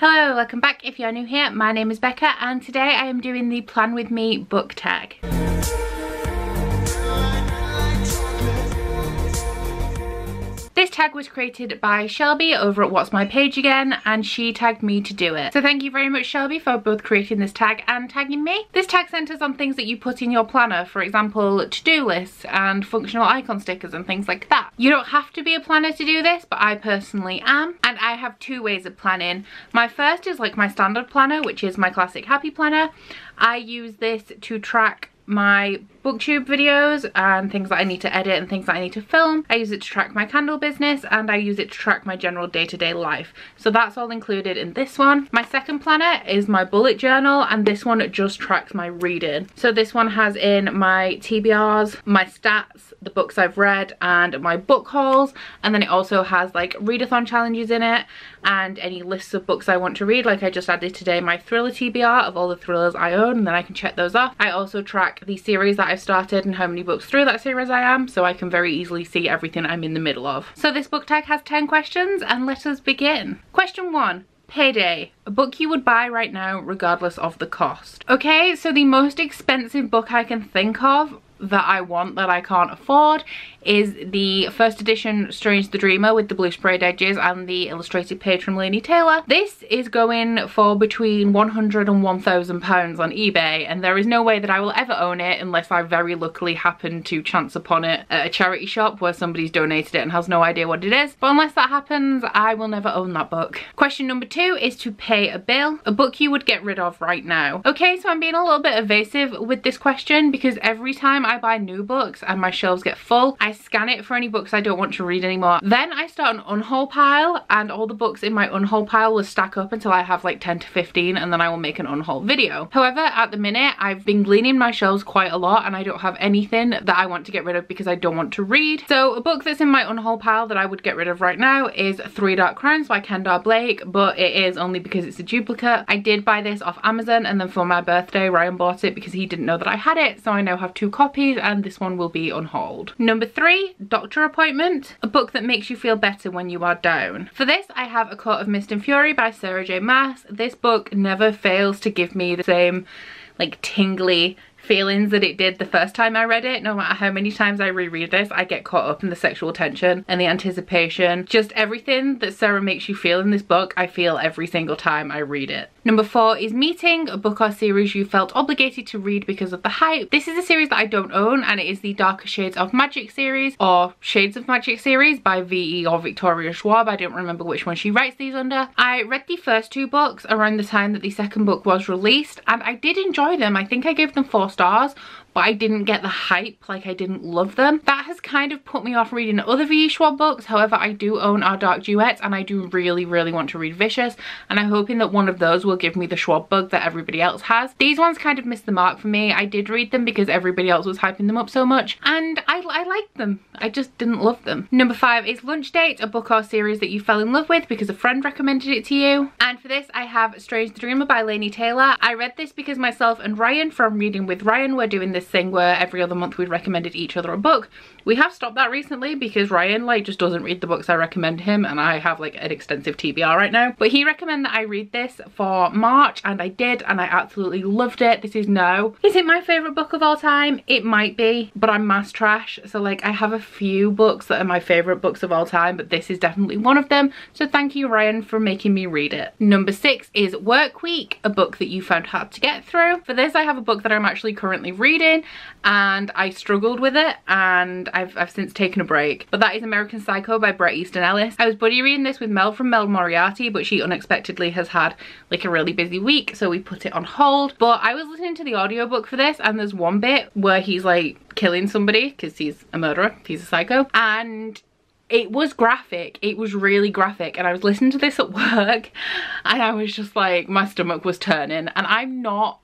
Hello, welcome back. If you're new here, my name is Becca and today I am doing the Plan With Me book tag. This tag was created by Shelbi over at What's My Page Again, and she tagged me to do it. So thank you very much, Shelbi, for both creating this tag and tagging me. This tag centers on things that you put in your planner, for example, to-do lists and functional icon stickers and things like that. You don't have to be a planner to do this, but I personally am, and I have two ways of planning. My first is like my standard planner, which is my classic happy planner. I use this to track my booktube videos and things that I need to edit and things that I need to film. I use it to track my candle business and I use it to track my general day-to-day life. So that's all included in this one. My second planner is my bullet journal, and this one just tracks my reading. So this one has in my TBRs, my stats, the books I've read, and my book hauls, and then it also has like readathon challenges in it and any lists of books I want to read. Like I just added today my thriller TBR of all the thrillers I own, and then I can check those off. I also track the series that I've started and how many books through that series I am, so I can very easily see everything I'm in the middle of. So this book tag has 10 questions, and let us begin. Question 1. Payday. A book you would buy right now regardless of the cost. Okay, so the most expensive book I can think of that I want that I can't afford is the first edition Strange the Dreamer with the blue sprayed edges and the illustrated page from Laini Taylor. This is going for between £100 and £1,000 on eBay, and there is no way that I will ever own it unless I very luckily happen to chance upon it at a charity shop where somebody's donated it and has no idea what it is. But unless that happens, I will never own that book. Question number 2 is to pay a bill. A book you would get rid of right now. Okay, so I'm being a little bit evasive with this question because every time I buy new books and my shelves get full, I scan it for any books I don't want to read anymore. Then I start an unhaul pile, and all the books in my unhaul pile will stack up until I have like 10 to 15, and then I will make an unhaul video. However, at the minute I've been cleaning my shelves quite a lot and I don't have anything that I want to get rid of because I don't want to read. So a book that's in my unhaul pile that I would get rid of right now is Three Dark Crimes by Kendall Blake, but it is only because it's a duplicate. I did buy this off Amazon, and then for my birthday Ryan bought it because he didn't know that I had it, so I now have 2 copies and this one will be unhauled. Number 3, Doctor Appointment. A book that makes you feel better when you are down. For this I have A Court of Mist and Fury by Sarah J Maas. This book never fails to give me the same like tingly feelings that it did the first time I read it. No matter how many times I reread this, I get caught up in the sexual tension and the anticipation. Just everything that Sarah makes you feel in this book, I feel every single time I read it. Number 4 is Meeting, a book or series you felt obligated to read because of the hype. This is a series that I don't own, and it is the Darker Shades of Magic series, or Shades of Magic series by VE or Victoria Schwab. I don't remember which one she writes these under. I read the first 2 books around the time that the second book was released, and I did enjoy them. I think I gave them 4 stars, but I didn't get the hype, like I didn't love them. That has kind of put me off reading other V.E. Schwab books. However, I do own Our Dark Duets, and I do really want to read Vicious, and I'm hoping that one of those will give me the Schwab bug that everybody else has. These ones kind of missed the mark for me. I did read them because everybody else was hyping them up so much, and I liked them. I just didn't love them. Number 5 is Lunch Date, a book or series that you fell in love with because a friend recommended it to you. And for this I have Strange the Dreamer by Laini Taylor. I read this because myself and Ryan from Reading with Ryan were doing this thing where every other month we'd recommended each other a book. We have stopped that recently because Ryan like just doesn't read the books I recommend him, and I have like an extensive TBR right now. But he recommended that I read this for March, and I did, and I absolutely loved it. This is no. Is it my favourite book of all time? It might be, but I'm mass trash. So like I have a few books that are my favourite books of all time, but this is definitely one of them. So thank you, Ryan, for making me read it. Number 6 is Work Week, a book that you found hard to get through. For this I have a book that I'm actually currently reading, and I struggled with it, and I've since taken a break. But that is American Psycho by Bret, Easton, Ellis. I was buddy reading this with Mel from Mel Moriarty, but she unexpectedly has had like a really busy week, so we put it on hold. But I was listening to the audiobook for this, and there's one bit where he's like killing somebody because he's a murderer, he's a psycho, and it was graphic. It was really graphic, and I was listening to this at work and I was just like, my stomach was turning. And I'm not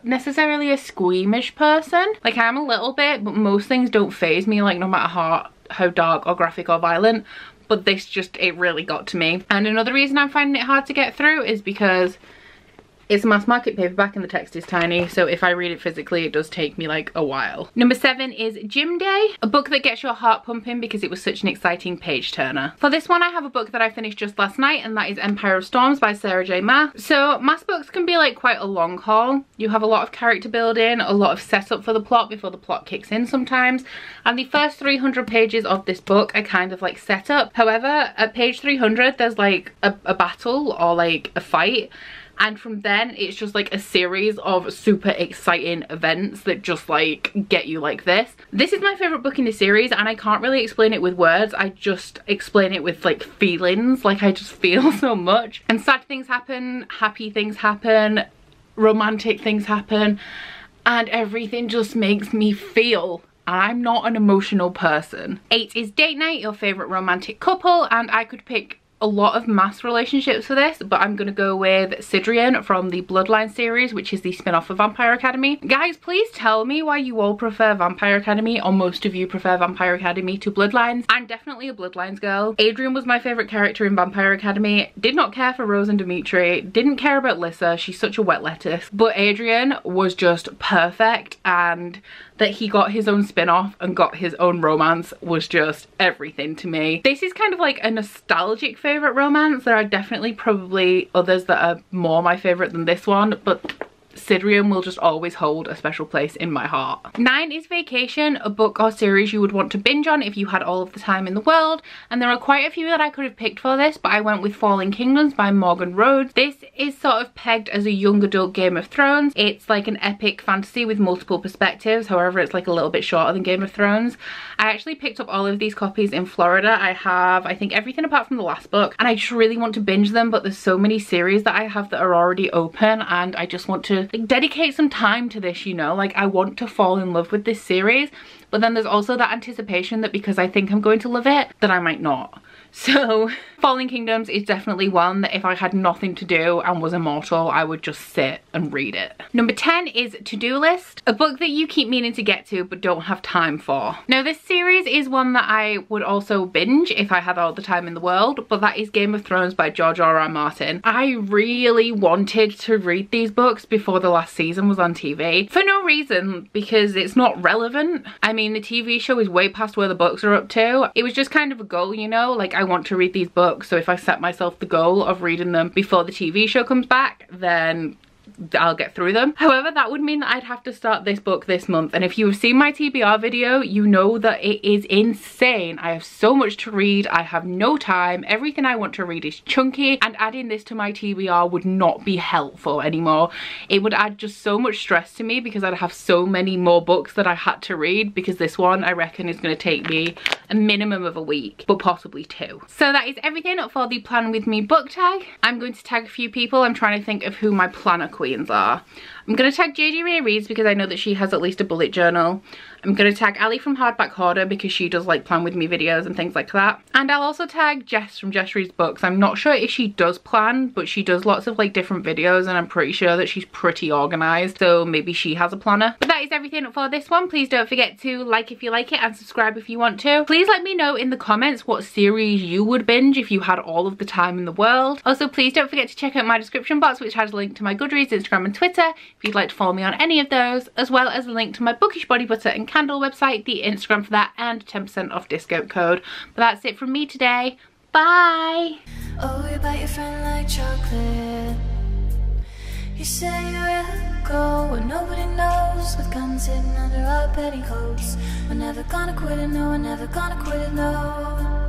necessarily a squeamish person. Like I am a little bit, but most things don't faze me, like no matter how dark or graphic or violent. But this just, it really got to me. And another reason I'm finding it hard to get through is because It's a mass market paperback and the text is tiny, so if I read it physically it does take me like a while. Number 7 is Gym Day, a book that gets your heart pumping because it was such an exciting page turner. For this one I have a book that I finished just last night, and that is Empire of Storms by Sarah J. Maas. So Maas books can be like quite a long haul. You have a lot of character building, a lot of setup for the plot before the plot kicks in sometimes, and the first 300 pages of this book are kind of like setup. However, at page 300 there's like a battle or like a fight, and from then it's just like a series of super exciting events that just like get you like this. This is my favorite book in the series, and I can't really explain it with words. I just explain it with like feelings. Like I just feel so much, and sad things happen, happy things happen, romantic things happen, and everything just makes me feel. I'm not an emotional person. 8 is Date Night, your favorite romantic couple, and I could pick a lot of Maas relationships for this, but I'm gonna go with Sidrian from the Bloodline series, which is the spin-off of Vampire Academy. Guys, please tell me why you all prefer Vampire Academy, or most of you prefer Vampire Academy to Bloodlines. I'm definitely a Bloodlines girl. Adrian was my favorite character in Vampire Academy. Did not care for Rose and Dimitri, didn't care about Lissa, she's such a wet lettuce, but Adrian was just perfect, and that he got his own spin-off and got his own romance was just everything to me. This is kind of like a nostalgic favorite romance. There are definitely probably others that are more my favorite than this one, but Sidrian will just always hold a special place in my heart. 9 is Vacation, a book or series you would want to binge on if you had all of the time in the world, and there are quite a few that I could have picked for this, but I went with Falling Kingdoms by Morgan Rhodes. This is sort of pegged as a young adult Game of Thrones. It's like an epic fantasy with multiple perspectives, however it's like a little bit shorter than Game of Thrones. I actually picked up all of these copies in Florida. I have, I think, everything apart from the last book, and I just really want to binge them, but there's so many series that I have that are already open, and I just want to like dedicate some time to this, you know, like I want to fall in love with this series, but then there's also that anticipation that because I think I'm going to love it, that I might not. So Falling Kingdoms is definitely one that if I had nothing to do and was immortal, I would just sit and read it. Number 10 is To-Do List, a book that you keep meaning to get to but don't have time for. Now this series is one that I would also binge if I had all the time in the world, but that is Game of Thrones by George R.R. Martin. I really wanted to read these books before the last season was on TV, for no reason, because it's not relevant. I mean, the TV show is way past where the books are up to. It was just kind of a goal, you know, like I want to read these books, so if I set myself the goal of reading them before the TV show comes back, then I'll get through them. However, that would mean that I'd have to start this book this month, and if you have seen my TBR video, you know that it is insane. I have so much to read, I have no time, everything I want to read is chunky, and adding this to my TBR would not be helpful anymore. It would add just so much stress to me because I'd have so many more books that I had to read, because this one I reckon is going to take me a minimum of a week, but possibly 2. So that is everything for the Plan With Me book tag. I'm going to tag a few people. I'm trying to think of who my planner queens are. I'm going to tag JD Ray Reads because I know that she has at least a bullet journal. I'm going to tag Ali from Hardback Hoarder because she does like Plan With Me videos and things like that. And I'll also tag Jess from Jess Reads Books. I'm not sure if she does plan, but she does lots of like different videos, and I'm pretty sure that she's pretty organized, so maybe she has a planner. But that is everything for this one. Please don't forget to like if you like it and subscribe if you want to. Please let me know in the comments what series you would binge if you had all of the time in the world. Also, please don't forget to check out my description box, which has a link to my Goodreads, Instagram and Twitter if you'd like to follow me on any of those, as well as a link to my Bookish Body Butter and Candle website, the Instagram for that, and 10% off discount code. But that's it from me today. Bye! Oh, you bite your friend like chocolate. You say you will go where nobody knows, with guns hidden under our petticoats. We're never gonna quit it, no, we're never gonna quit it, no.